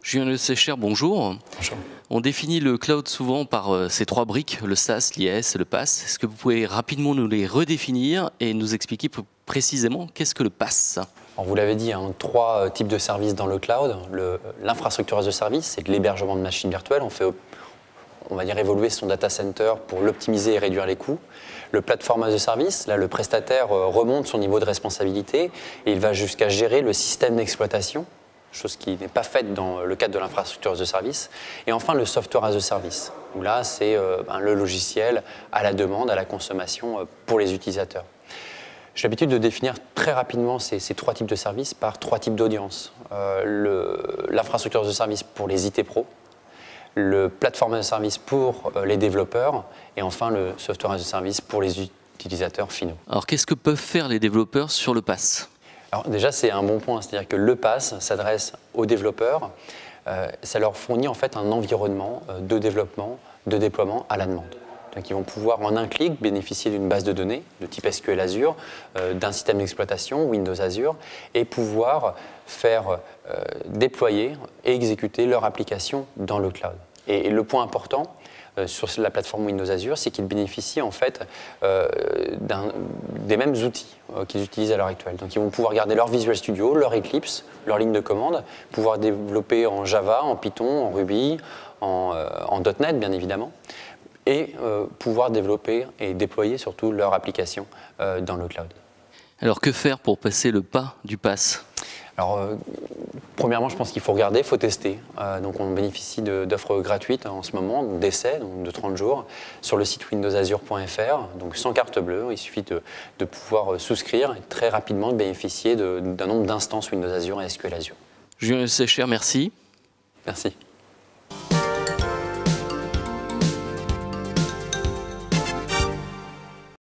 Julien Le Sécher, bonjour. Bonjour. On définit le cloud souvent par ces trois briques, le SaaS, l'IaaS et le PaaS. Est-ce que vous pouvez rapidement nous les redéfinir et nous expliquer plus précisément qu'est-ce que le PaaS? Alors vous l'avez dit, trois types de services dans le cloud. L'infrastructure as a service, c'est de l'hébergement de machines virtuelles. On fait, on va dire, évoluer son data center pour l'optimiser et réduire les coûts. Le platform as a service, là le prestataire remonte son niveau de responsabilité et il va jusqu'à gérer le système d'exploitation, chose qui n'est pas faite dans le cadre de l'infrastructure as a service. Et enfin le software as a service, où là c'est le logiciel à la demande, à la consommation pour les utilisateurs. J'ai l'habitude de définir très rapidement ces trois types de services par trois types d'audience. L'infrastructure as a service pour les IT pros, le platform as a service pour les développeurs et enfin le software as a service pour les utilisateurs finaux. Alors qu'est-ce que peuvent faire les développeurs sur le PaaS? Alors déjà c'est un bon point, c'est-à-dire que le PaaS s'adresse aux développeurs, ça leur fournit en fait un environnement de développement, de déploiement à la demande. Donc ils vont pouvoir en un clic bénéficier d'une base de données de type SQL Azure, d'un système d'exploitation Windows Azure et pouvoir faire déployer et exécuter leur application dans le cloud. Et le point important sur la plateforme Windows Azure, c'est qu'ils bénéficient en fait des mêmes outils qu'ils utilisent à l'heure actuelle. Donc ils vont pouvoir garder leur Visual Studio, leur Eclipse, leur ligne de commande, pouvoir développer en Java, en Python, en Ruby, en .NET bien évidemment, et pouvoir développer et déployer surtout leur application dans le cloud. Alors que faire pour passer le pas du PaaS? Alors, premièrement, je pense qu'il faut regarder, il faut tester. Donc, on bénéficie d'offres gratuites en ce moment, d'essais, de 30 jours, sur le site windowsazure.fr, donc sans carte bleue. Il suffit de pouvoir souscrire et très rapidement de bénéficier d'un nombre d'instances Windows Azure et SQL Azure. Julien Le Sécher, merci. Merci.